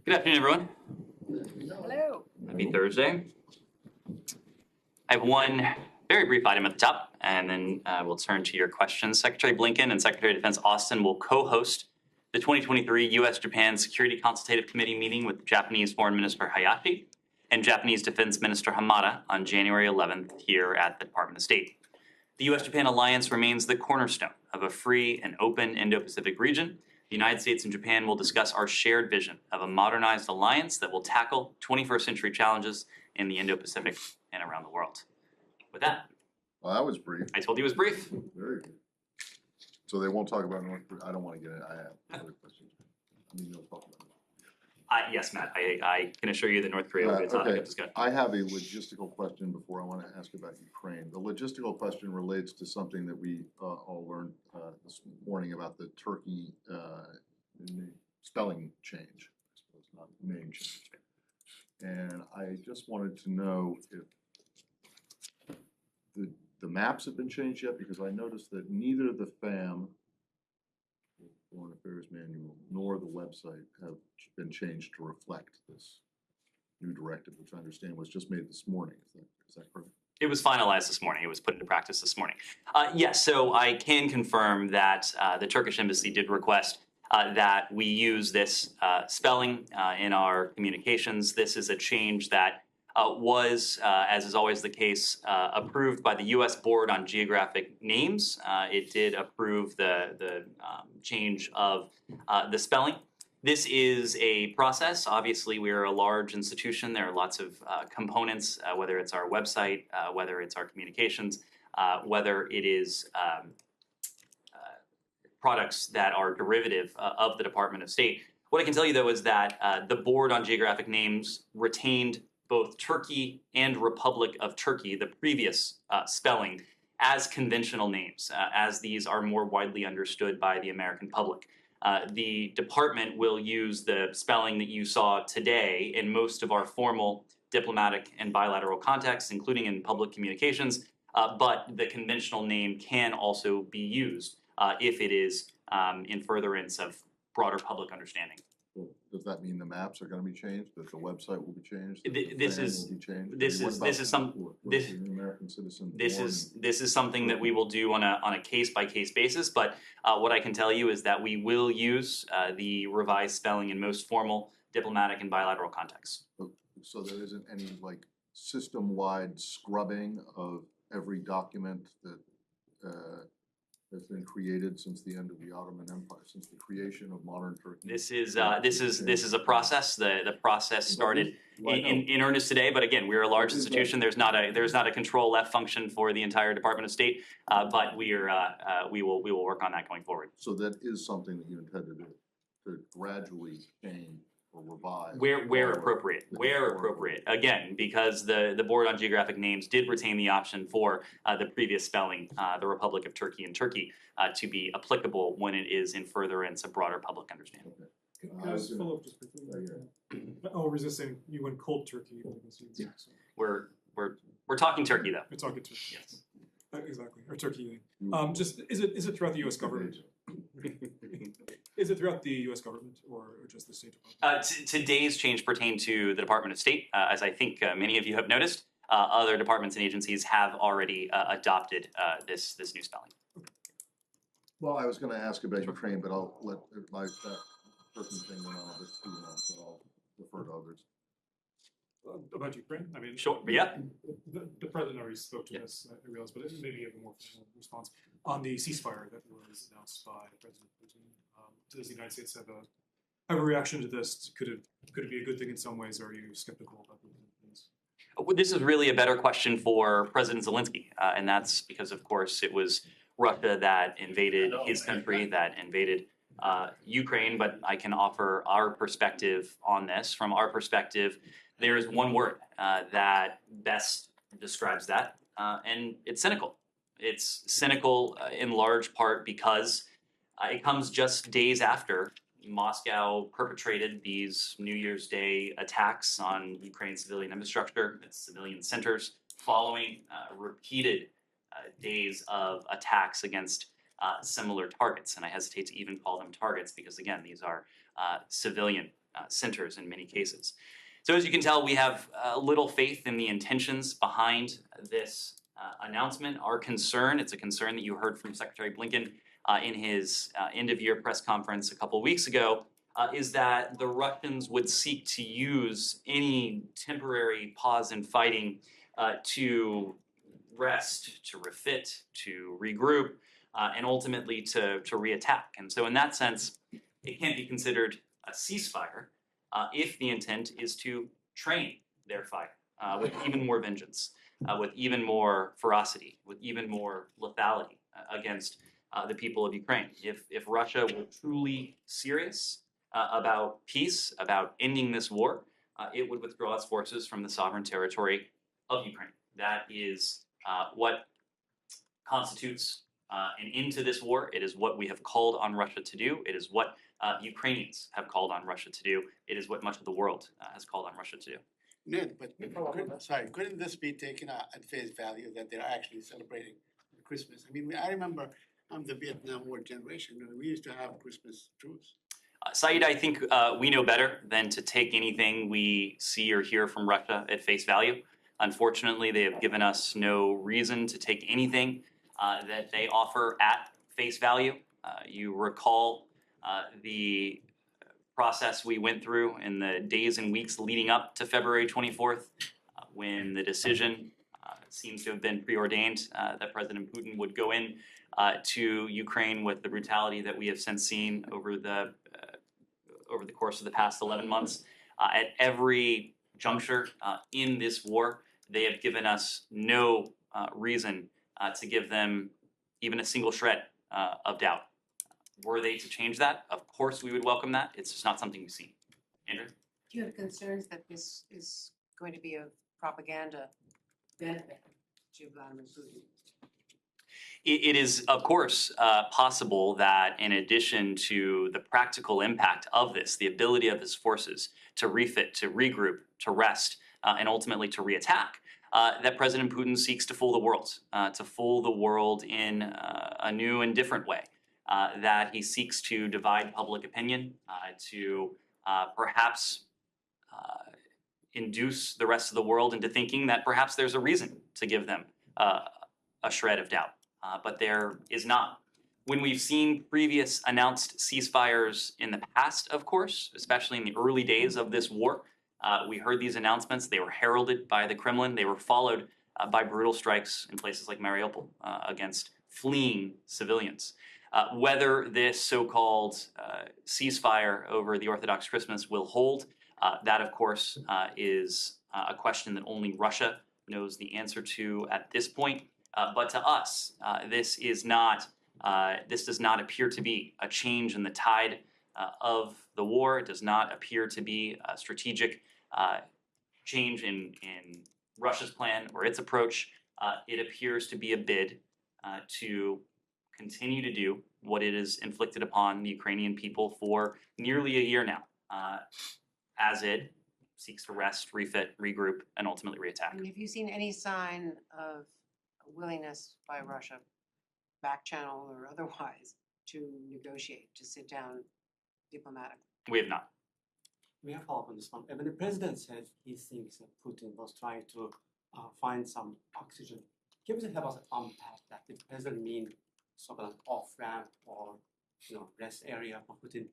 Good afternoon, everyone. Hello. Happy Thursday. I have one very brief item at the top, and then we'll turn to your questions. Secretary Blinken and Secretary of Defense Austin will co-host the 2023 U.S.-Japan Security Consultative Committee meeting with Japanese Foreign Minister Hayashi and Japanese Defense Minister Hamada on January 11th here at the Department of State. The U.S.-Japan alliance remains the cornerstone of a free and open Indo-Pacific region. The United States and Japan will discuss our shared vision of a modernized alliance that will tackle 21st century challenges in the Indo-Pacific and around the world. With that, Well, that was brief. I told you it was brief. Very good. So they won't talk about North Korea. I don't want to get it. I have other questions. I mean, they'll talk about it. Yes, Matt, I can assure you that North Korea will be a topic Okay. of discussion. I have a logistical question before I want to ask about Ukraine. The logistical question relates to something that we all learned this morning about the Turkey spelling change, I suppose, not name change. And I just wanted to know if the maps have been changed yet, because I noticed that neither the FAM, Foreign Affairs Manual, nor the website have been changed to reflect this new directive, which I understand was just made this morning. Is that correct? It was finalized this morning. It was put into practice this morning. Yes, so I can confirm that the Turkish embassy did request that we use this spelling in our communications. This is a change that was, as is always the case, approved by the U.S. Board on Geographic Names. It did approve the change of the spelling. This is a process. Obviously, we are a large institution. There are lots of components, whether it's our website, whether it's our communications, whether it is products that are derivative of the Department of State. What I can tell you, though, is that the Board on Geographic Names retained both Turkey and Republic of Turkey, the previous spelling, as conventional names, as these are more widely understood by the American public. The department will use the spelling that you saw today in most of our formal diplomatic and bilateral contexts, including in public communications, but the conventional name can also be used if it is in furtherance of broader public understanding. Well, does that mean the maps are going to be changed? That the website will be changed? This is something that we will do on a case by case basis. But what I can tell you is that we will use the revised spelling in most formal diplomatic and bilateral contexts. So there isn't any like system-wide scrubbing of every document that has been created since the end of the Ottoman Empire, since the creation of modern Turkey. This is a process. The process started in earnest today. But again, we're a large institution. There's not a control F function for the entire Department of State. But we will work on that going forward. So that is something that you intend to do, to gradually change or revise. Where appropriate. Again, because the Board on Geographic Names did retain the option for the previous spelling, the Republic of Turkey and Turkey, to be applicable when it is in furtherance of broader public understanding. Okay. Can I just follow up just briefly? Resisting, you went cold turkey. Yeah. We're talking Turkey, though. We're talking turkey. Yes. Exactly, or turkey. Just is it throughout the U.S. government? Is it throughout the U.S. government or just the State Department? Today's change pertained to the Department of State, as I think many of you have noticed. Other departments and agencies have already adopted this new spelling. Well, I was going to ask about Ukraine, but I'll let that person thing went on a bit too long, so I'll defer to others. About Ukraine? I mean, Sure, yeah. The president already spoke to this, I realize, but maybe you have a more formal response on the ceasefire that was announced by President Putin. Does the United States have a reaction to this? Could it be a good thing in some ways, or are you skeptical about things? Well, this is really a better question for President Zelensky, and that's because, of course, it was Russia that invaded his country, that invaded Ukraine. But I can offer our perspective on this. From our perspective, there is one word that best describes that, and it's cynical. It's cynical in large part because it comes just days after Moscow perpetrated these New Year's Day attacks on Ukraine's civilian infrastructure, its civilian centers, following repeated days of attacks against similar targets. And I hesitate to even call them targets because, again, these are civilian centers in many cases. So as you can tell, we have little faith in the intentions behind this announcement. Our concern, it's a concern that you heard from Secretary Blinken in his end-of-year press conference a couple of weeks ago, is that the Russians would seek to use any temporary pause in fighting to rest, to refit, to regroup, and ultimately to reattack. And so in that sense, it can't be considered a ceasefire if the intent is to train their fire with even more vengeance, with even more ferocity, with even more lethality against the people of Ukraine. If Russia were truly serious about peace, about ending this war, it would withdraw its forces from the sovereign territory of Ukraine. That is what constitutes an end to this war. It is what we have called on Russia to do. It is what Ukrainians have called on Russia to do. It is what much of the world has called on Russia to do. Ned, but couldn't this be taken at face value that they're actually celebrating Christmas? I mean, I remember I'm the Vietnam War generation, and we used to have Christmas truce. Saeed, I think we know better than to take anything we see or hear from Russia at face value. Unfortunately, they have given us no reason to take anything that they offer at face value. You recall the process we went through in the days and weeks leading up to February 24th, when the decision seems to have been preordained that President Putin would go in to Ukraine with the brutality that we have since seen over the course of the past 11 months. At every juncture in this war, they have given us no reason to give them even a single shred of doubt. Were they to change that, of course we would welcome that. It's just not something we've seen. Andrew? Do you have concerns that this is going to be a propaganda benefit to Vladimir Putin? It is, of course, possible that in addition to the practical impact of this, the ability of his forces to refit, to regroup, to rest, and ultimately to reattack, that President Putin seeks to fool the world in a new and different way, that he seeks to divide public opinion, to perhaps induce the rest of the world into thinking that perhaps there's a reason to give them a shred of doubt. But there is not. When we've seen previous announced ceasefires in the past, of course, especially in the early days of this war, we heard these announcements. They were heralded by the Kremlin. They were followed by brutal strikes in places like Mariupol against fleeing civilians. Whether this so-called ceasefire over the Orthodox Christmas will hold, that, of course, is a question that only Russia knows the answer to at this point. But to us, this does not appear to be a change in the tide of the war. It does not appear to be a strategic change in Russia's plan or its approach. It appears to be a bid to continue to do what it has inflicted upon the Ukrainian people for nearly a year now, as it seeks to rest, refit, regroup, and ultimately reattack. And have you seen any sign of willingness by Russia, back channel or otherwise, to negotiate, to sit down diplomatically? We have not. May I follow up on this one? When the president said he thinks that Putin was trying to find some oxygen, can you help us unpack that? Did the president mean sort of an off-ramp or rest area for Putin?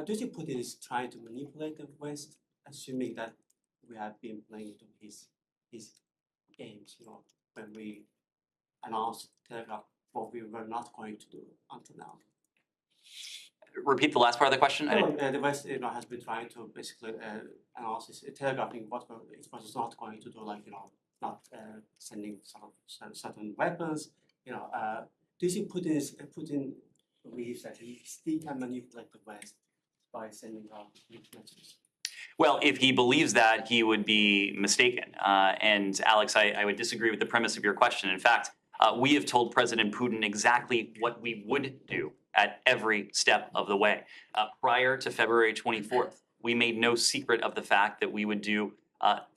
Do you think Putin is trying to manipulate the West, assuming that we have been playing to his games? When we announced, telegraph what we were not going to do until now. Repeat the last part of the question. The West has been trying to basically announce, telegraphing what it was not going to do, like not sending some certain weapons. Do you think Putin believes that he still can manipulate the West by sending out messages? Well, if he believes that, he would be mistaken. And Alex, I would disagree with the premise of your question. In fact, we have told President Putin exactly what we would do at every step of the way. Prior to February 24th, we made no secret of the fact that we would do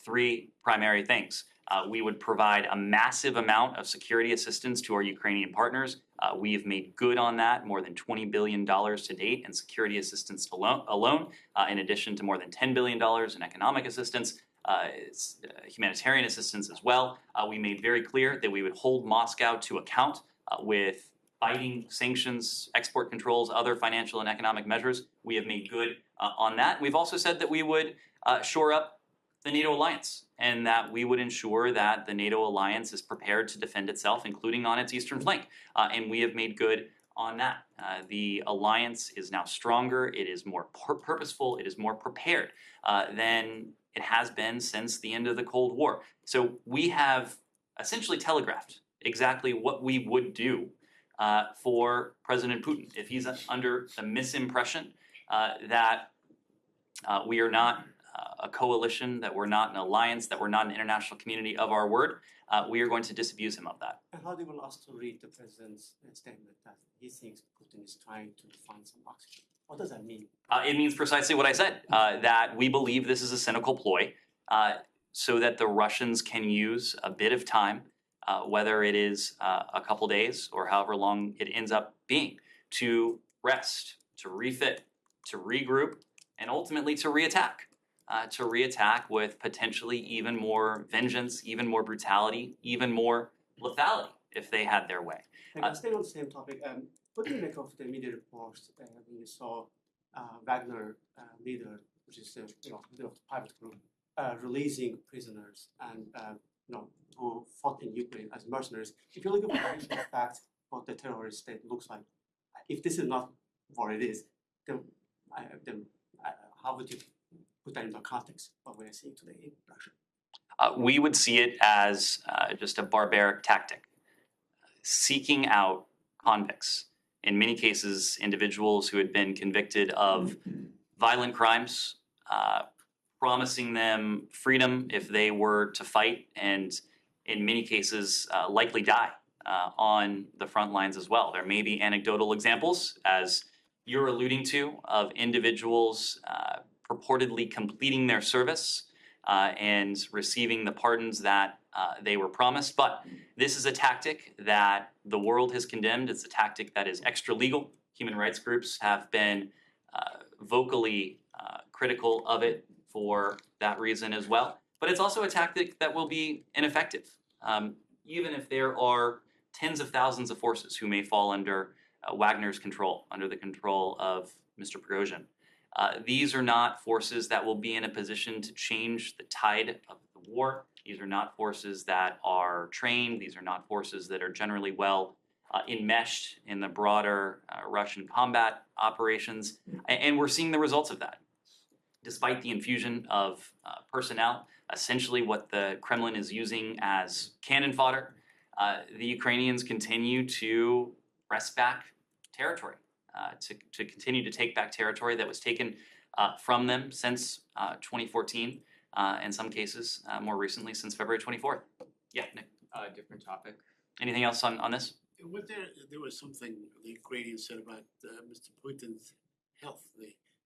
three primary things. We would provide a massive amount of security assistance to our Ukrainian partners. We have made good on that, more than $20 billion to date in security assistance alone, in addition to more than $10 billion in economic assistance, humanitarian assistance as well. We made very clear that we would hold Moscow to account with fighting sanctions, export controls, other financial and economic measures. We have made good on that. We've also said that we would shore up the NATO alliance and that we would ensure that the NATO alliance is prepared to defend itself, including on its eastern flank. And we have made good on that. The alliance is now stronger. It is more purposeful. It is more prepared than it has been since the end of the Cold War. So we have essentially telegraphed exactly what we would do for President Putin if he's under the misimpression that we are not a coalition, that we're not an alliance, that we're not an international community of our word. We are going to disabuse him of that. And how do you want us to read the president's statement that he thinks Putin is trying to find some oxygen? What does that mean? It means precisely what I said, that we believe this is a cynical ploy so that the Russians can use a bit of time, whether it is a couple days or however long it ends up being, to rest, to refit, to regroup, and ultimately to reattack. To reattack with potentially even more vengeance, even more brutality, even more lethality if they had their way. Staying on the same topic, what do you make of the media reports when you saw Wagner leader, which is the private group, releasing prisoners and who fought in Ukraine as mercenaries? If you look at the fact what the terrorist state looks like, if this is not what it is, then how would you put that into context of what we're seeing today in Russia? We would see it as just a barbaric tactic, seeking out convicts, in many cases individuals who had been convicted of violent crimes, promising them freedom if they were to fight, and in many cases likely die on the front lines as well. There may be anecdotal examples, as you're alluding to, of individuals purportedly completing their service and receiving the pardons that they were promised. But this is a tactic that the world has condemned. It's a tactic that is extra legal. Human rights groups have been vocally critical of it for that reason as well. But it's also a tactic that will be ineffective. Even if there are tens of thousands of forces who may fall under Wagner's control, under the control of Mr. Prigozhin. These are not forces that will be in a position to change the tide of the war. These are not forces that are trained. These are not forces that are generally well enmeshed in the broader Russian combat operations. And we're seeing the results of that. Despite the infusion of personnel, essentially what the Kremlin is using as cannon fodder, the Ukrainians continue to press back territory. To continue to take back territory that was taken from them since 2014, in some cases more recently since February 24th. Yeah, Nick. Different topic. Anything else on this? There was something the Ukrainians said about Mr. Putin's health.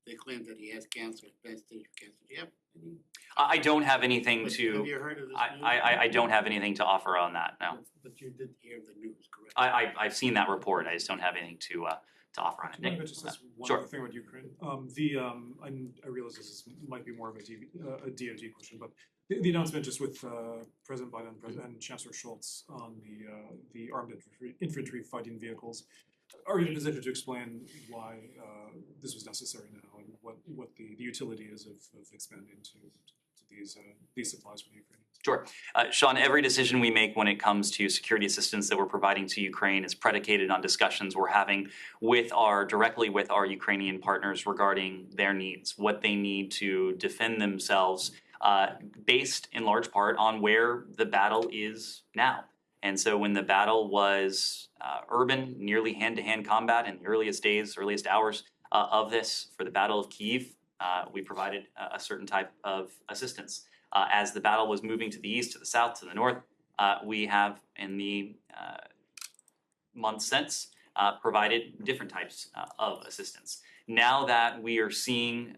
They claimed that he has cancer, advanced stage of cancer. Do you have any? I don't have anything to. Have you heard of this news? I don't have anything to offer on that. No. But you did hear the news, correct? I've seen that report. I just don't have anything to offer on it. Can I Nick? just ask one Sure. other thing about Ukraine? I realize might be more of a DoD question, but the announcement just with President Biden and Chancellor Schultz on the armed infantry fighting vehicles. Are you in a position to explain why this was necessary now and what the utility is of expanding to these supplies for the Ukrainians? Sure. Sean, every decision we make when it comes to security assistance that we're providing to Ukraine is predicated on discussions we're having directly with our Ukrainian partners regarding their needs, what they need to defend themselves, based in large part on where the battle is now. And so when the battle was urban, nearly hand-to-hand combat in the earliest hours of this, for the Battle of Kyiv, we provided a certain type of assistance. As the battle was moving to the east, to the south, to the north, we have, in the months since, provided different types of assistance. Now that we are seeing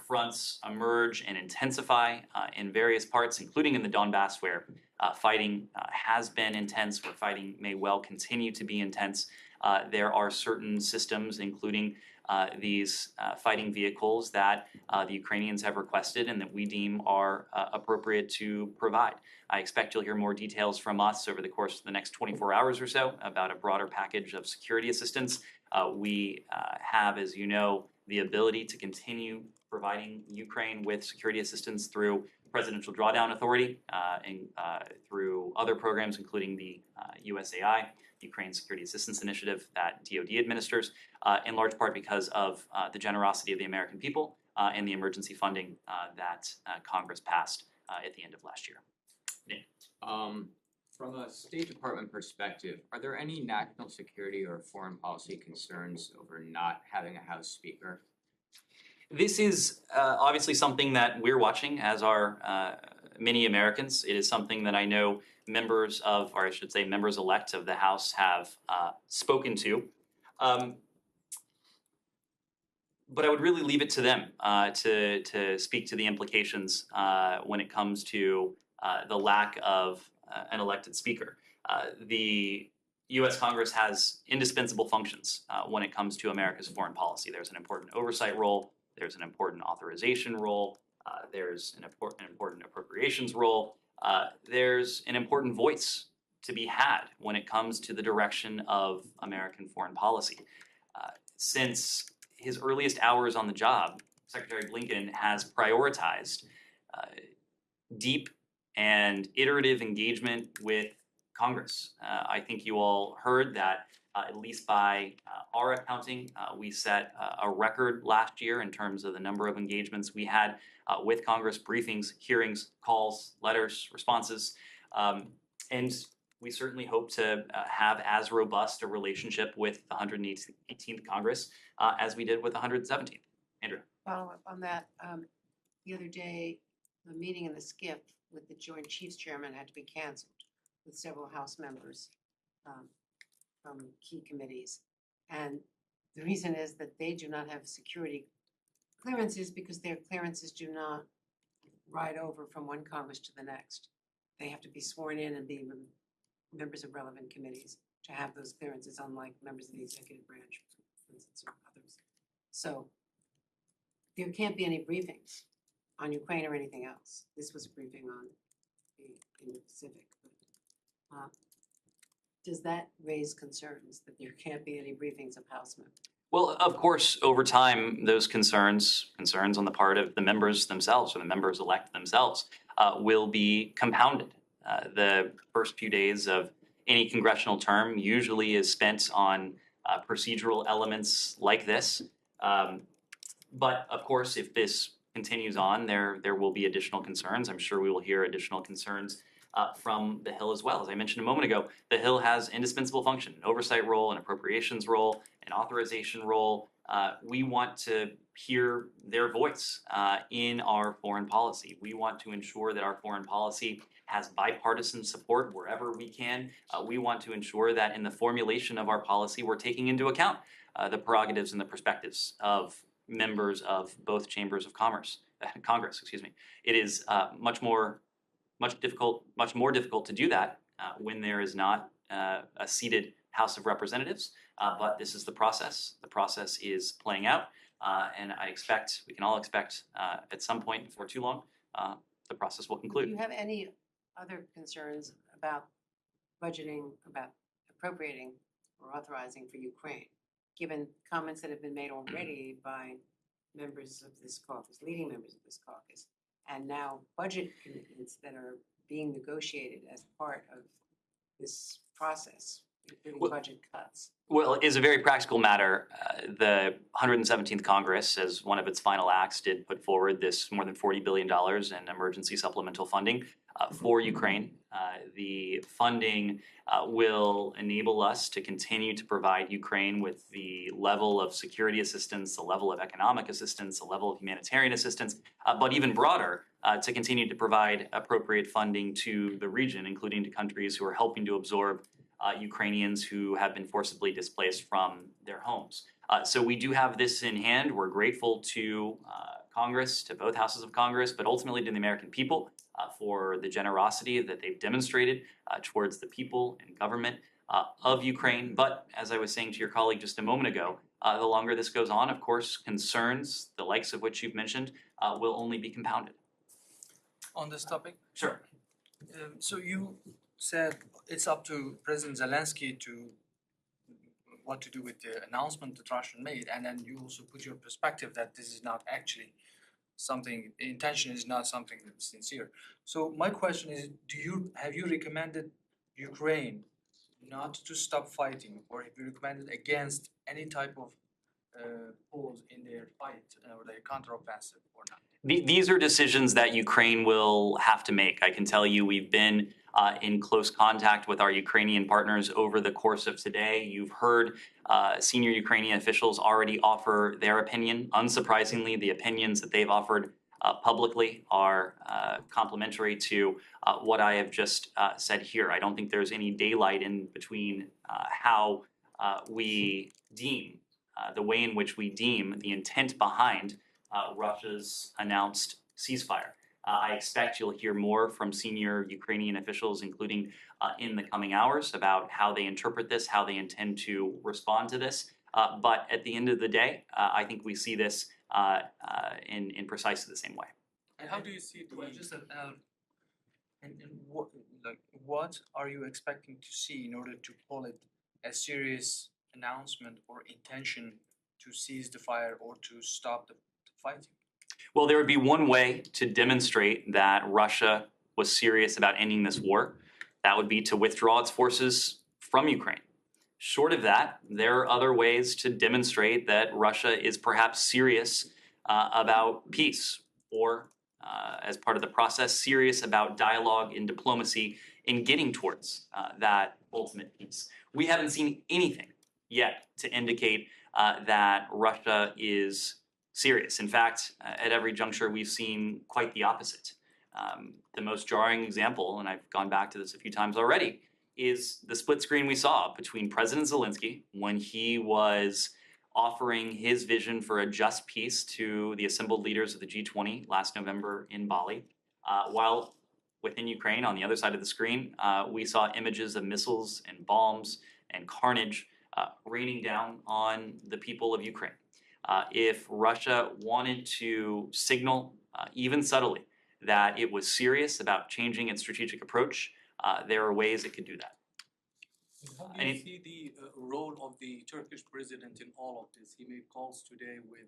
fronts emerge and intensify in various parts, including in the Donbass, where fighting has been intense, where fighting may well continue to be intense, there are certain systems, including these fighting vehicles that the Ukrainians have requested and that we deem are appropriate to provide. I expect you'll hear more details from us over the course of the next 24 hours or so about a broader package of security assistance. We have, as you know, the ability to continue providing Ukraine with security assistance through Presidential Drawdown Authority and through other programs, including the USAI, Ukraine Security Assistance Initiative that DoD administers, in large part because of the generosity of the American people and the emergency funding that Congress passed at the end of last year. Nick. From a State Department perspective, are there any national security or foreign policy concerns over not having a House Speaker? This is obviously something that we're watching, as are many Americans. It is something that I know members of, or I should say members-elect of the House have spoken to. But I would really leave it to them to speak to the implications when it comes to the lack of an elected speaker. The U.S. Congress has indispensable functions when it comes to America's foreign policy. There's an important oversight role. There's an important authorization role. There's an important appropriations role. There's an important voice to be had when it comes to the direction of American foreign policy. Since his earliest hours on the job, Secretary Blinken has prioritized deep and iterative engagement with Congress. I think you all heard that, at least by our accounting, we set a record last year in terms of the number of engagements we had with Congress, briefings, hearings, calls, letters, responses. And we certainly hope to have as robust a relationship with the 118th Congress as we did with the 117th. Andrew. Follow up on that. The other day, the meeting in the SCIF with the Joint Chiefs Chairman had to be canceled with several House members from key committees. And the reason is that they do not have security clearances because their clearances do not ride over from one Congress to the next. They have to be sworn in and be members of relevant committees to have those clearances, unlike members of the executive branch, for instance, or others. So there can't be any briefings on Ukraine or anything else. This was a briefing on the Indo-Pacific. Does that raise concerns that there can't be any briefings of House members? Well, of course, over time, those concerns on the part of the members themselves or the members-elect themselves will be compounded. The first few days of any congressional term usually is spent on procedural elements like this. But of course, if this continues on, there will be additional concerns. I'm sure we will hear additional concerns from the Hill as well. As I mentioned a moment ago, the Hill has indispensable function, an oversight role, an appropriations role, an authorization role. We want to hear their voice in our foreign policy. We want to ensure that our foreign policy has bipartisan support wherever we can. We want to ensure that in the formulation of our policy, we're taking into account the prerogatives and the perspectives of members of both chambers of Congress. It is much more difficult to do that when there is not a seated House of Representatives. But this is the process. The process is playing out, and we can all expect at some point before too long, the process will conclude. Do you have any other concerns about budgeting, about appropriating or authorizing for Ukraine, given comments that have been made already by members of this caucus, leading members of this caucus, and now budget commitments that are being negotiated as part of this process, including budget cuts? Well, it is a very practical matter. The 117th Congress, as one of its final acts, did put forward this more than $40 billion in emergency supplemental funding for Ukraine. The funding will enable us to continue to provide Ukraine with the level of security assistance, the level of economic assistance, the level of humanitarian assistance, but even broader, to continue to provide appropriate funding to the region, including to countries who are helping to absorb Ukrainians who have been forcibly displaced from their homes. So we do have this in hand. We're grateful to Congress, to both houses of Congress, but ultimately to the American people for the generosity that they've demonstrated towards the people and government of Ukraine. But as I was saying to your colleague just a moment ago, the longer this goes on, of course, concerns, the likes of which you've mentioned, will only be compounded. On this topic? Sure. So you said it's up to President Zelensky to what to do with the announcement that Russia made, and then you also put your perspective that this is not actually something, the intention is not something that's sincere. So my question is, have you recommended Ukraine not to stop fighting, or have you recommended against any type of pause in their fight or their counteroffensive or not? These are decisions that Ukraine will have to make. I can tell you we've been in close contact with our Ukrainian partners over the course of today. You've heard senior Ukrainian officials already offer their opinion. Unsurprisingly, the opinions that they've offered publicly are complementary to what I have just said here. I don't think there's any daylight in between how we deem, the way in which we deem the intent behind Russia's announced ceasefire. I expect you'll hear more from senior Ukrainian officials, including in the coming hours, about how they interpret this, how they intend to respond to this. But at the end of the day, I think we see this in precisely the same way. And how do you see what are you expecting to see in order to call it a serious announcement or intention to cease the fire or to stop the fighting? Well, there would be one way to demonstrate that Russia was serious about ending this war. That would be to withdraw its forces from Ukraine. Short of that, there are other ways to demonstrate that Russia is perhaps serious about peace, or as part of the process, serious about dialogue and diplomacy in getting towards that ultimate peace. We haven't seen anything yet to indicate that Russia is serious. In fact, at every juncture, we've seen quite the opposite. The most jarring example, and I've gone back to this a few times already, is the split screen we saw between President Zelensky when he was offering his vision for a just peace to the assembled leaders of the G20 last November in Bali, while within Ukraine, on the other side of the screen, we saw images of missiles and bombs and carnage raining down on the people of Ukraine. If Russia wanted to signal, even subtly, that it was serious about changing its strategic approach, there are ways it could do that. How do you see the role of the Turkish president in all of this? He made calls today with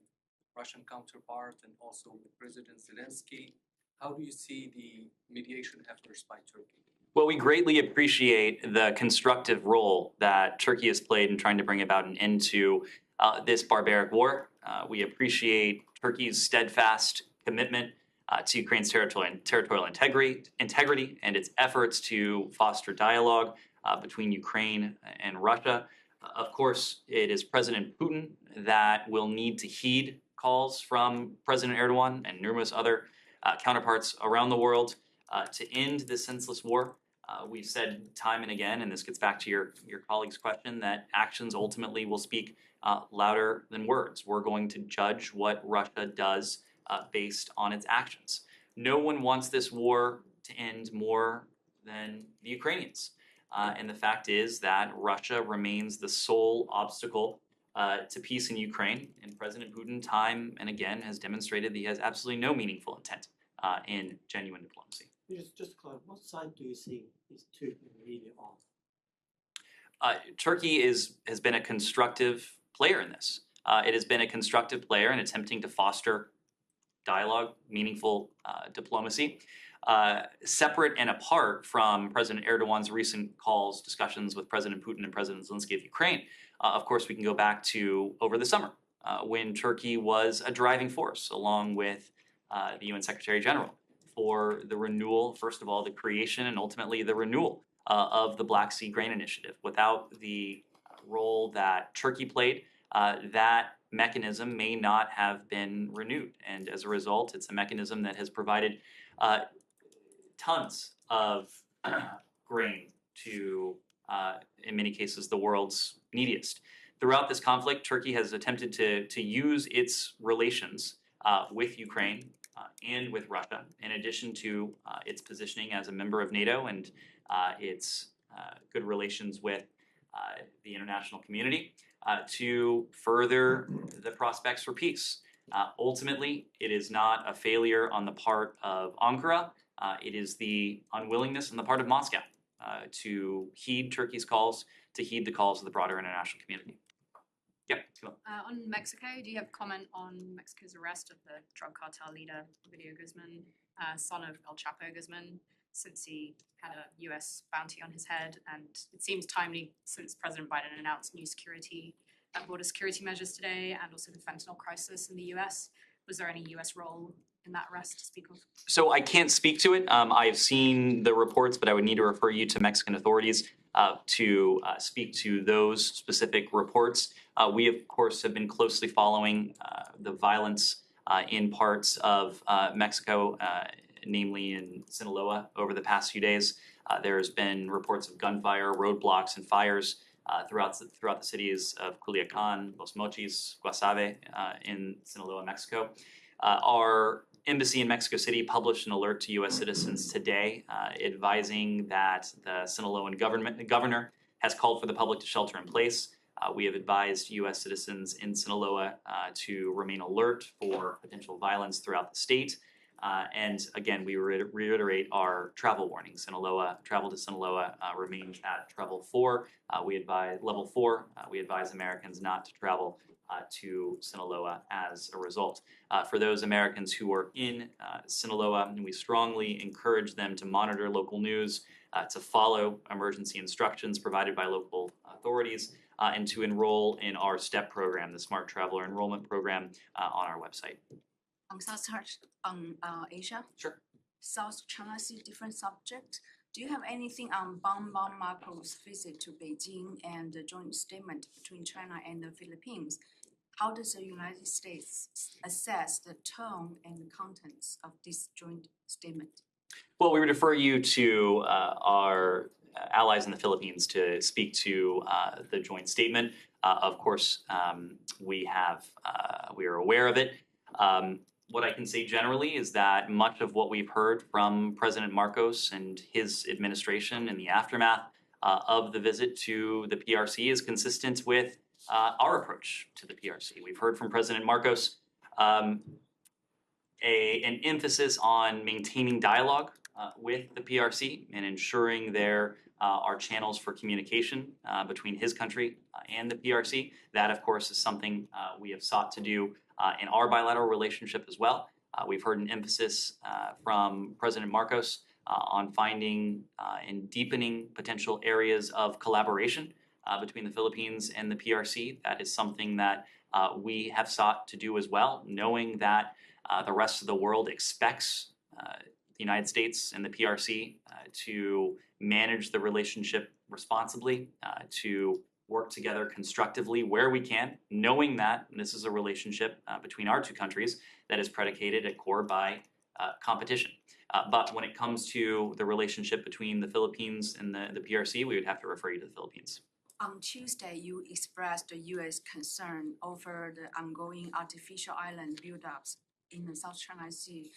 Russian counterpart and also with President Zelensky. How do you see the mediation efforts by Turkey? Well, we greatly appreciate the constructive role that Turkey has played in trying to bring about an end to this barbaric war. We appreciate Turkey's steadfast commitment to Ukraine's territorial integrity and its efforts to foster dialogue between Ukraine and Russia. Of course, it is President Putin that will need to heed calls from President Erdogan and numerous other counterparts around the world to end this senseless war. We've said time and again, and this gets back to your colleague's question, that actions ultimately will speak louder than words. We're going to judge what Russia does based on its actions. No one wants this war to end more than the Ukrainians. And the fact is that Russia remains the sole obstacle to peace in Ukraine. And President Putin, time and again, has demonstrated that he has absolutely no meaningful intent in genuine diplomacy. Just clarify, what side do you think is Turkey really on? Turkey has been a constructive player in this. It has been a constructive player in attempting to foster dialogue, meaningful diplomacy. Separate and apart from President Erdogan's recent calls, discussions with President Putin and President Zelensky of Ukraine, of course, we can go back to over the summer when Turkey was a driving force, along with the UN Secretary General, for the renewal, first of all, the creation and ultimately the renewal of the Black Sea Grain Initiative. Without the role that Turkey played, that mechanism may not have been renewed. And as a result, it's a mechanism that has provided tons of grain to, in many cases, the world's neediest. Throughout this conflict, Turkey has attempted to use its relations with Ukraine and with Russia, in addition to its positioning as a member of NATO and its good relations with the international community, to further the prospects for peace. Ultimately, it is not a failure on the part of Ankara. It is the unwillingness on the part of Moscow to heed Turkey's calls, to heed the calls of the broader international community. Yeah. On Mexico, do you have a comment on Mexico's arrest of the drug cartel leader, Ovidio Guzman, son of El Chapo Guzman, since he had a US bounty on his head? And it seems timely since President Biden announced new border security measures today, and also the fentanyl crisis in the US. Was there any US role in that arrest to speak of? So I can't speak to it. I've seen the reports, but I would need to refer you to Mexican authorities to speak to those specific reports. We, of course, have been closely following the violence in parts of Mexico, namely in Sinaloa, over the past few days. There's been reports of gunfire, roadblocks, and fires throughout the cities of Culiacan, Los Mochis, Guasave in Sinaloa, Mexico. Our embassy in Mexico City published an alert to U.S. citizens today advising that the Sinaloan governor has called for the public to shelter in place. We have advised U.S. citizens in Sinaloa to remain alert for potential violence throughout the state. And again, we reiterate our travel warning. Travel to Sinaloa remains at level 4. We advise Americans not to travel to Sinaloa as a result. For those Americans who are in Sinaloa, we strongly encourage them to monitor local news, to follow emergency instructions provided by local authorities, and to enroll in our STEP program, the Smart Traveler Enrollment Program, on our website. On Asia? Sure. South China Sea, different subject. Do you have anything on Bongbong Marcos' visit to Beijing and the joint statement between China and the Philippines? How does the United States assess the tone and the contents of this joint statement? Well, we would refer you to our allies in the Philippines to speak to the joint statement. Of course, we are aware of it. What I can say generally is that much of what we've heard from President Marcos and his administration in the aftermath of the visit to the PRC is consistent with our approach to the PRC. We've heard from President Marcos an emphasis on maintaining dialogue with the PRC and ensuring there are channels for communication between his country and the PRC. That, of course, is something we have sought to do in our bilateral relationship as well. We've heard an emphasis from President Marcos on finding and deepening potential areas of collaboration between the Philippines and the PRC. That is something that we have sought to do as well, knowing that the rest of the world expects the United States and the PRC to manage the relationship responsibly, to work together constructively where we can, knowing that this is a relationship between our two countries that is predicated at core by competition. But when it comes to the relationship between the Philippines and the PRC, we would have to refer you to the Philippines. On Tuesday, you expressed the U.S. concern over the ongoing artificial island buildups in the South China Sea.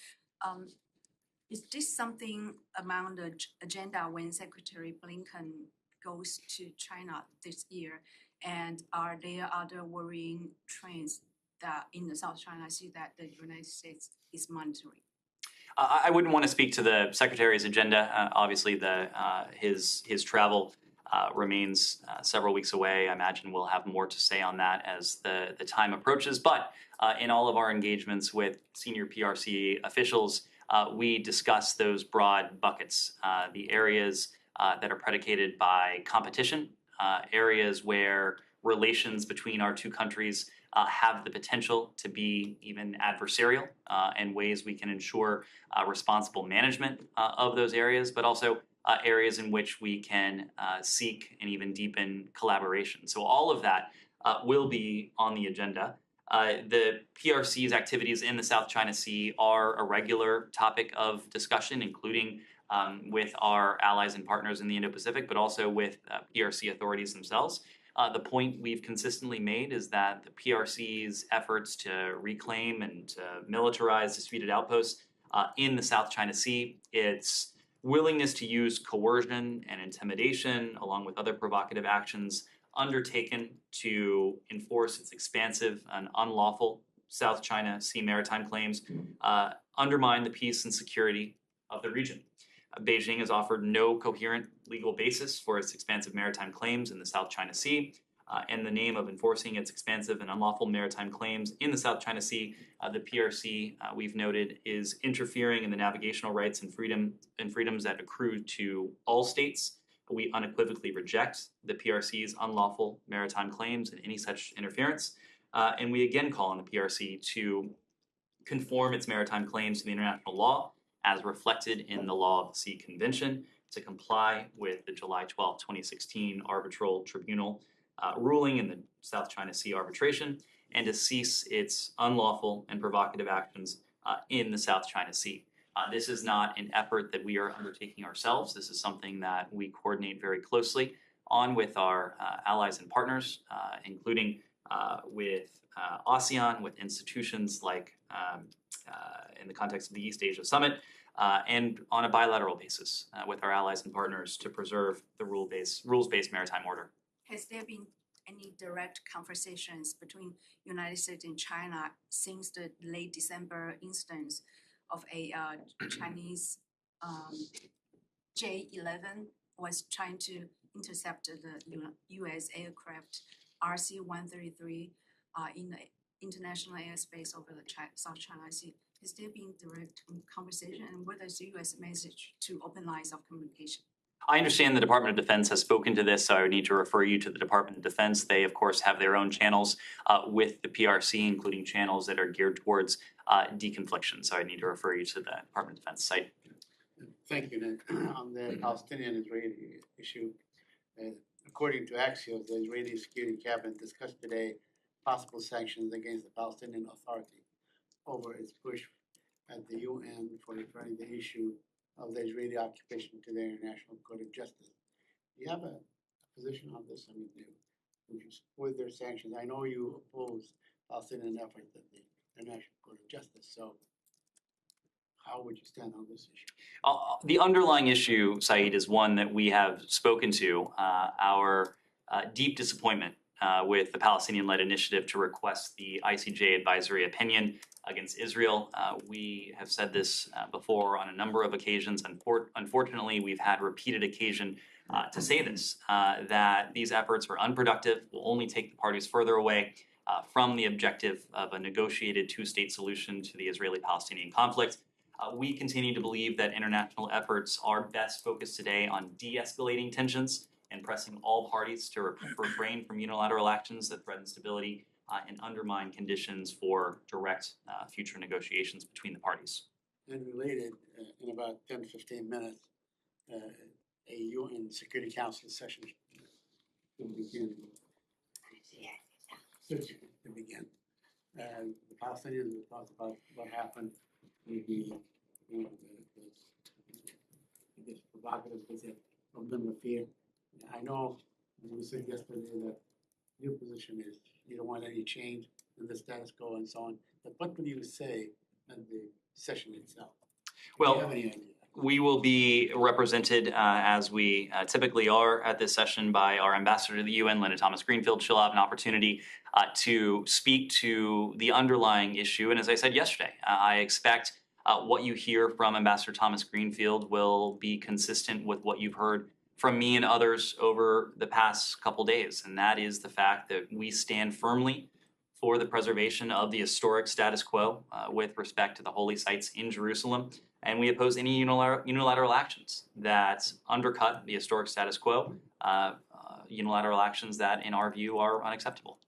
Is this something among the agenda when Secretary Blinken goes to China this year? And are there other worrying trends that in the South China Sea that the United States is monitoring? I wouldn't want to speak to the Secretary's agenda. Obviously, his travel remains several weeks away. I imagine we'll have more to say on that as the time approaches. But in all of our engagements with senior PRC officials, we discuss those broad buckets, the areas that are predicated by competition, areas where relations between our two countries have the potential to be even adversarial, and ways we can ensure responsible management of those areas, but also areas in which we can seek and even deepen collaboration. So all of that will be on the agenda. The PRC's activities in the South China Sea are a regular topic of discussion, including with our allies and partners in the Indo-Pacific, but also with PRC authorities themselves. The point we've consistently made is that the PRC's efforts to reclaim and to militarize disputed outposts in the South China Sea, its willingness to use coercion and intimidation, along with other provocative actions undertaken to enforce its expansive and unlawful South China Sea maritime claims, undermine the peace and security of the region. Beijing has offered no coherent legal basis for its expansive maritime claims in the South China Sea. In the name of enforcing its expansive and unlawful maritime claims in the South China Sea, the PRC, we've noted, is interfering in the navigational rights and freedoms that accrue to all states. We unequivocally reject the PRC's unlawful maritime claims and any such interference. And we again call on the PRC to conform its maritime claims to the international law as reflected in the Law of the Sea Convention, to comply with the July 12, 2016 Arbitral Tribunal ruling in the South China Sea arbitration, and to cease its unlawful and provocative actions in the South China Sea. This is not an effort that we are undertaking ourselves. This is something that we coordinate very closely on with our allies and partners, including with ASEAN, with institutions like in the context of the East Asia Summit, and on a bilateral basis with our allies and partners to preserve the rules-based maritime order. Has there been any direct conversations between United States and China since the late December instance of a Chinese J-11 was trying to intercept the U.S. aircraft RC-133 in the international airspace over the South China Sea? Has there been direct conversation, and what is the U.S. message to open lines of communication? I understand the Department of Defense has spoken to this, so I would need to refer you to the Department of Defense. They, of course, have their own channels with the PRC, including channels that are geared towards deconfliction. So I need to refer you to the Department of Defense site. Thank you, Nick. On the Palestinian-Israeli issue, according to Axios, the Israeli Security Cabinet discussed today possible sanctions against the Palestinian Authority over its push at the UN for referring the issue of the Israeli occupation to the International Court of Justice. Do you have a position on this? I mean, would you support their sanctions? I know you oppose Palestinian efforts at the International Court of Justice, so how would you stand on this issue? The underlying issue, Saeed, is one that we have spoken to, our deep disappointment with the Palestinian-led initiative to request the ICJ advisory opinion against Israel. We have said this before on a number of occasions. Unfortunately, we've had repeated occasion to say this, that these efforts are unproductive, will only take the parties further away from the objective of a negotiated two-state solution to the Israeli-Palestinian conflict. We continue to believe that international efforts are best focused today on de-escalating tensions and pressing all parties to refrain from unilateral actions that threaten stability and undermine conditions for direct future negotiations between the parties. And related, in about 10 to 15 minutes, a UN Security Council session will begin. The Palestinians will talk about what happened, maybe the provocative visit of Ben Rafir. I know, as we said yesterday, that your position is you don't want any change in the status quo and so on. But what will you say at the session itself? Do you have any idea? We will be represented, as we typically are at this session, by our ambassador to the UN, Linda Thomas-Greenfield. She'll have an opportunity to speak to the underlying issue. And as I said yesterday, I expect what you hear from Ambassador Thomas-Greenfield will be consistent with what you've heard from me and others over the past couple days. And that is the fact that we stand firmly for the preservation of the historic status quo with respect to the holy sites in Jerusalem. And we oppose any unilateral actions that undercut the historic status quo, unilateral actions that, in our view, are unacceptable.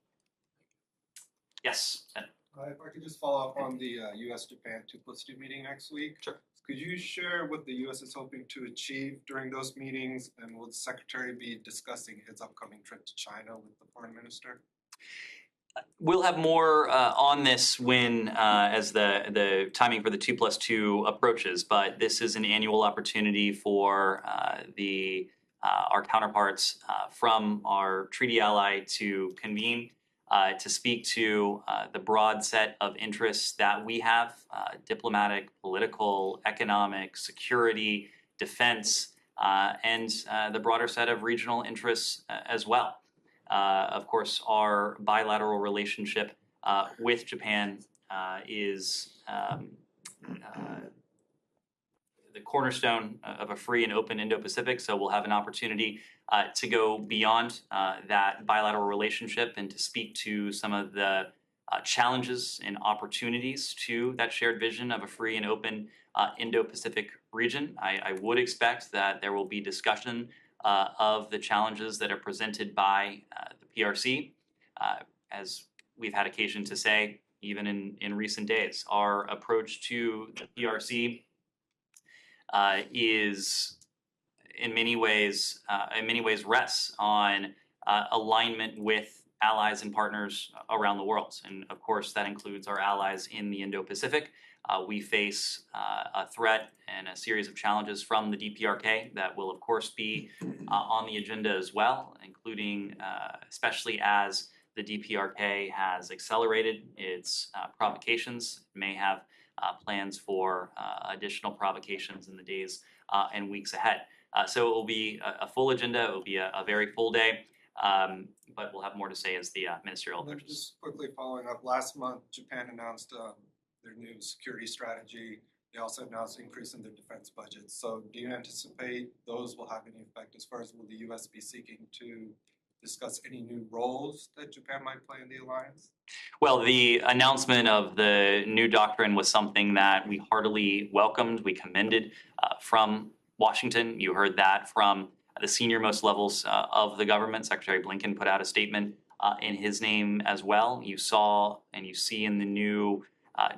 Yes, Ben. If I could just follow up on the U.S.-Japan 2+2 meeting next week. Sure. Could you share what the U.S. is hoping to achieve during those meetings, and will the Secretary be discussing his upcoming trip to China with the Foreign Minister? We'll have more on this when, as the timing for the 2+2 approaches, but this is an annual opportunity for the our counterparts from our treaty ally to convene to speak to the broad set of interests that we have, diplomatic, political, economic, security, defense, and the broader set of regional interests as well. Of course, our bilateral relationship with Japan is the cornerstone of a free and open Indo-Pacific, so we'll have an opportunity to go beyond that bilateral relationship and to speak to some of the challenges and opportunities to that shared vision of a free and open Indo-Pacific region. I would expect that there will be discussion of the challenges that are presented by the PRC. As we've had occasion to say, even in recent days, our approach to the PRC is in many ways rests on alignment with allies and partners around the world. And of course, that includes our allies in the Indo-Pacific. We face a threat and a series of challenges from the DPRK that will, of course, be on the agenda as well, including especially as the DPRK has accelerated its provocations, may have plans for additional provocations in the days and weeks ahead. So it will be a full agenda. It will be a very full day, but we'll have more to say as the ministerial approaches. Just quickly following up, last month Japan announced their new security strategy. They also announced an increase in their defense budget. So do you anticipate those will have any effect as far as will the U.S. be seeking to discuss any new roles that Japan might play in the alliance? Well, the announcement of the new doctrine was something that we heartily welcomed. We commended from Washington. You heard that from the senior-most levels of the government. Secretary Blinken put out a statement in his name as well. You saw and you see in the new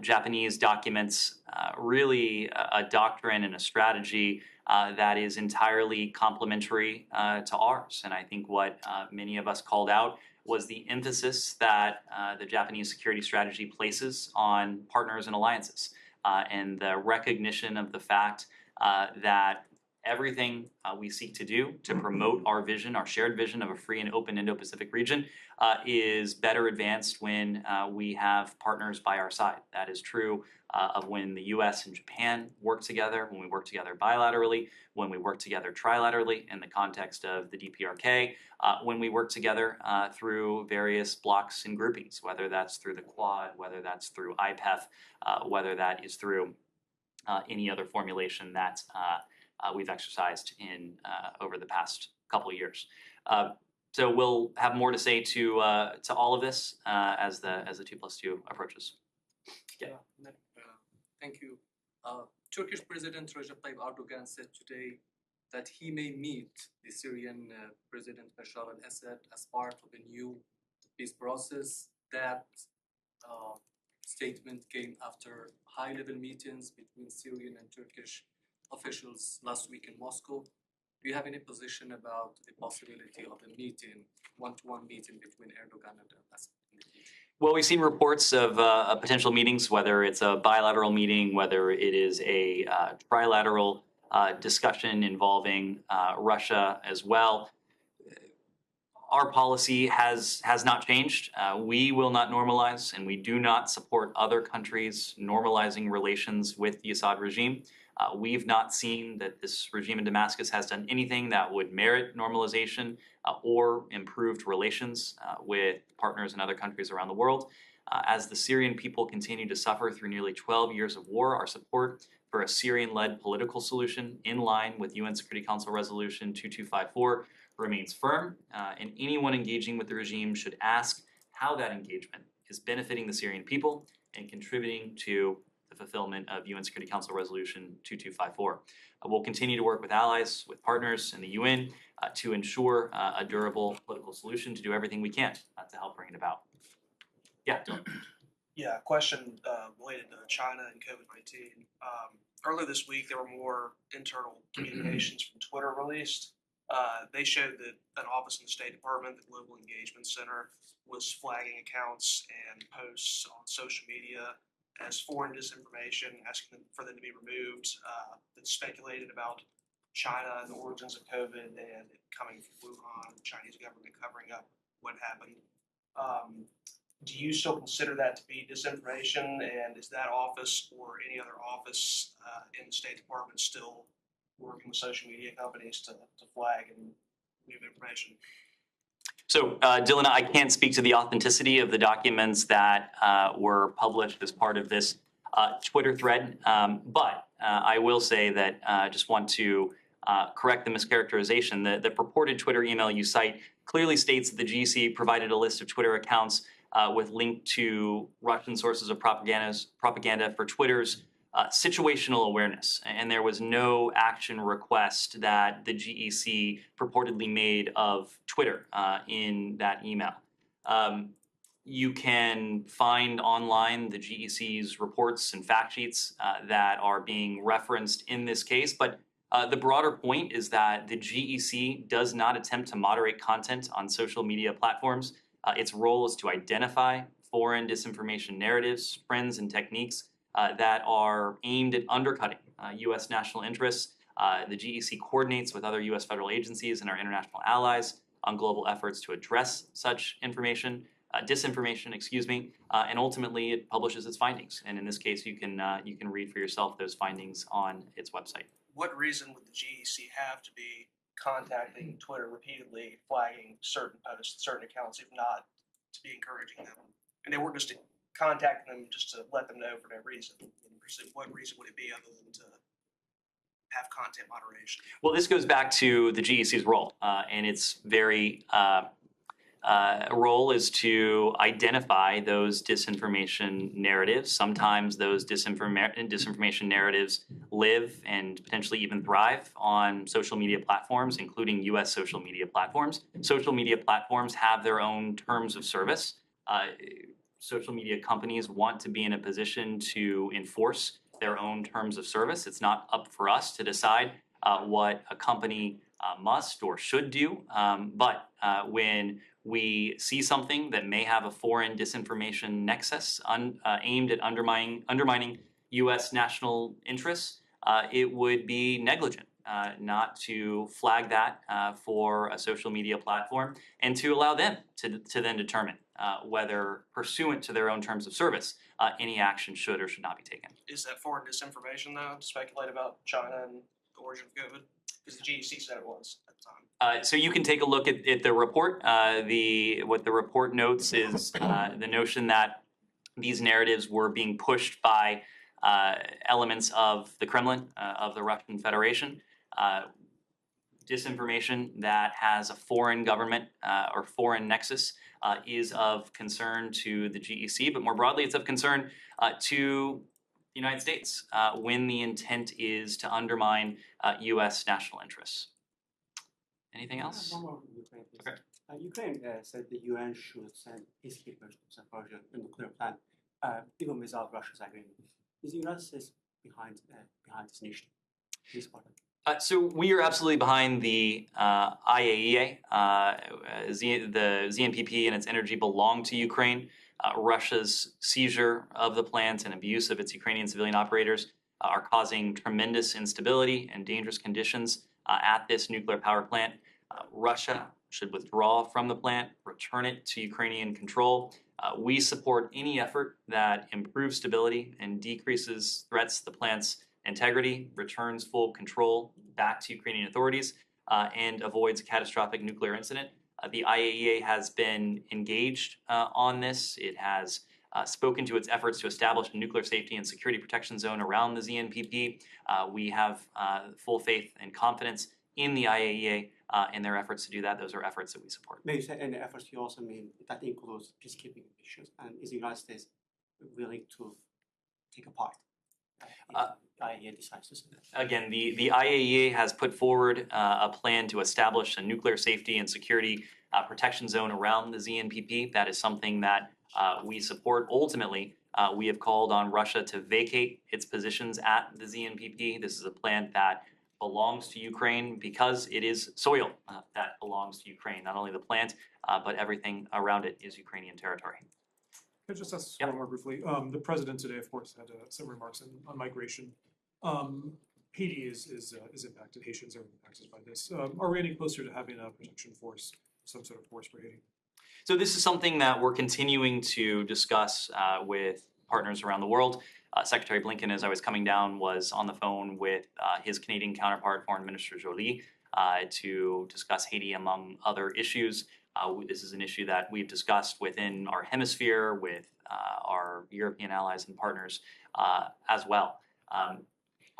Japanese documents really a doctrine and a strategy that is entirely complementary to ours. And I think what many of us called out was the emphasis that the Japanese security strategy places on partners and alliances, and the recognition of the fact that everything we seek to do to promote our vision, our shared vision of a free and open Indo-Pacific region is better advanced when we have partners by our side. That is true of when the US and Japan work together, when we work together bilaterally, when we work together trilaterally in the context of the DPRK, when we work together through various blocks and groupings, whether that's through the Quad, whether that's through IPEF, whether that is through any other formulation that we've exercised in over the past couple of years. So we'll have more to say to all of this as the 2+2 approaches. Yeah. Thank you. Turkish President Recep Tayyip Erdogan said today that he may meet the Syrian President Bashar al-Assad as part of a new peace process. That statement came after high-level meetings between Syrian and Turkish officials last week in Moscow. Do you have any position about the possibility of a meeting, one-to-one meeting between Erdogan and Assad? Well, we've seen reports of potential meetings, whether it's a bilateral meeting, whether it is a trilateral discussion involving Russia as well. Our policy has not changed. We will not normalize, and we do not support other countries normalizing relations with the Assad regime. We've not seen that this regime in Damascus has done anything that would merit normalization or improved relations with partners in other countries around the world. As the Syrian people continue to suffer through nearly 12 years of war, our support for a Syrian-led political solution in line with UN Security Council Resolution 2254 remains firm, and anyone engaging with the regime should ask how that engagement is benefiting the Syrian people and contributing to the fulfillment of UN Security Council Resolution 2254. We'll continue to work with allies, with partners in the UN to ensure a durable political solution, to do everything we can to help bring it about. Yeah. Yeah, question related to China and COVID-19. Earlier this week, there were more internal communications from Twitter released. They showed that an office in the State Department, the Global Engagement Center, was flagging accounts and posts on social media as foreign disinformation, asking them for them to be removed, that speculated about China and the origins of COVID and it coming from Wuhan, the Chinese government covering up what happened. Do you still consider that to be disinformation? And is that office or any other office in the State Department still working with social media companies to flag and move information? So, Dylan, I can't speak to the authenticity of the documents that were published as part of this Twitter thread, but I will say that I just want to correct the mischaracterization. The purported Twitter email you cite clearly states that the GEC provided a list of Twitter accounts with link to Russian sources of propaganda for Twitter's situational awareness, and there was no action request that the GEC purportedly made of Twitter in that email. You can find online the GEC's reports and fact sheets that are being referenced in this case, but the broader point is that the GEC does not attempt to moderate content on social media platforms. Its role is to identify foreign disinformation narratives, trends, and techniques that are aimed at undercutting U.S. national interests. The GEC coordinates with other U.S. federal agencies and our international allies on global efforts to address such disinformation, and ultimately it publishes its findings. And in this case, you can read for yourself those findings on its website. What reason would the GEC have to be contacting Twitter repeatedly, flagging certain posts, certain accounts, if not to be encouraging them? And they weren't just contacting them just to let them know for no reason. What reason would it be other than to have content moderation? Well, this goes back to the GEC's role, and its very role is to identify those disinformation narratives. Sometimes those disinformation narratives live and potentially even thrive on social media platforms, including U.S. social media platforms. Social media platforms have their own terms of service. Social media companies want to be in a position to enforce their own terms of service. It's not up for us to decide what a company must or should do. But when we see something that may have a foreign disinformation nexus aimed at undermining U.S. national interests, it would be negligent not to flag that for a social media platform and to allow them to then determine whether, pursuant to their own terms of service, any action should or should not be taken. Is that foreign disinformation, though, to speculate about China and the origin of COVID? Because the GEC said it was at the time. So you can take a look at the report. What the report notes is the notion that these narratives were being pushed by elements of the Kremlin, of the Russian Federation. Disinformation that has a foreign government or foreign nexus is of concern to the GEC, but more broadly, it's of concern to the United States when the intent is to undermine U.S. national interests. Anything else? One more from Ukraine, please. Okay. Ukraine said the UN should send peacekeepers to Zaporizhzhia, the nuclear plant, even without Russia's agreement. Is the United States behind this initiative? This part of it? So we are absolutely behind the IAEA. The ZNPP and its energy belong to Ukraine. Russia's seizure of the plant and abuse of its Ukrainian civilian operators are causing tremendous instability and dangerous conditions at this nuclear power plant. Russia should withdraw from the plant, return it to Ukrainian control. We support any effort that improves stability and decreases threats to the plant's integrity, returns full control back to Ukrainian authorities, and avoids a catastrophic nuclear incident. The IAEA has been engaged on this. It has spoken to its efforts to establish a nuclear safety and security protection zone around the ZNPP. We have full faith and confidence in the IAEA in their efforts to do that. Those are efforts that we support. Maybe say any efforts you also mean that includes peacekeeping missions, and is the United States willing to take a part? IAEA decides to do that. Again, the IAEA has put forward a plan to establish a nuclear safety and security protection zone around the ZNPP. That is something that we support. Ultimately, we have called on Russia to vacate its positions at the ZNPP. This is a plant that belongs to Ukraine because it is soil that belongs to Ukraine. Not only the plant, but everything around it is Ukrainian territory. Can I just ask Yep. one more briefly? The president today, of course, had some remarks on migration. Haiti is impacted, Haitians are impacted by this. Are we getting closer to having a protection force, some sort of force for Haiti? So this is something that we're continuing to discuss with partners around the world. Secretary Blinken, as I was coming down, was on the phone with his Canadian counterpart, Foreign Minister Joly, to discuss Haiti among other issues. This is an issue that we've discussed within our hemisphere with our European allies and partners as well.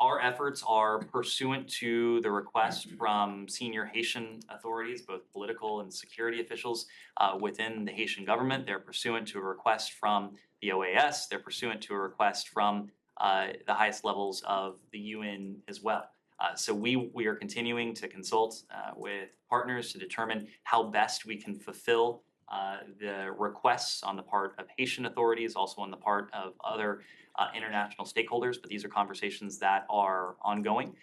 Our efforts are pursuant to the request from senior Haitian authorities, both political and security officials within the Haitian government. They're pursuant to a request from the OAS. They're pursuant to a request from the highest levels of the UN as well. So we are continuing to consult with partners to determine how best we can fulfill the requests on the part of Haitian authorities, also on the part of other international stakeholders, but these are conversations that are ongoing.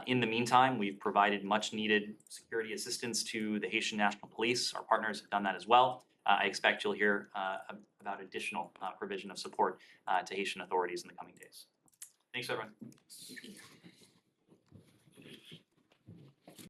In the meantime, we've provided much needed security assistance to the Haitian National Police. Our partners have done that as well. I expect you'll hear about additional provision of support to Haitian authorities in the coming days. Thanks, everyone.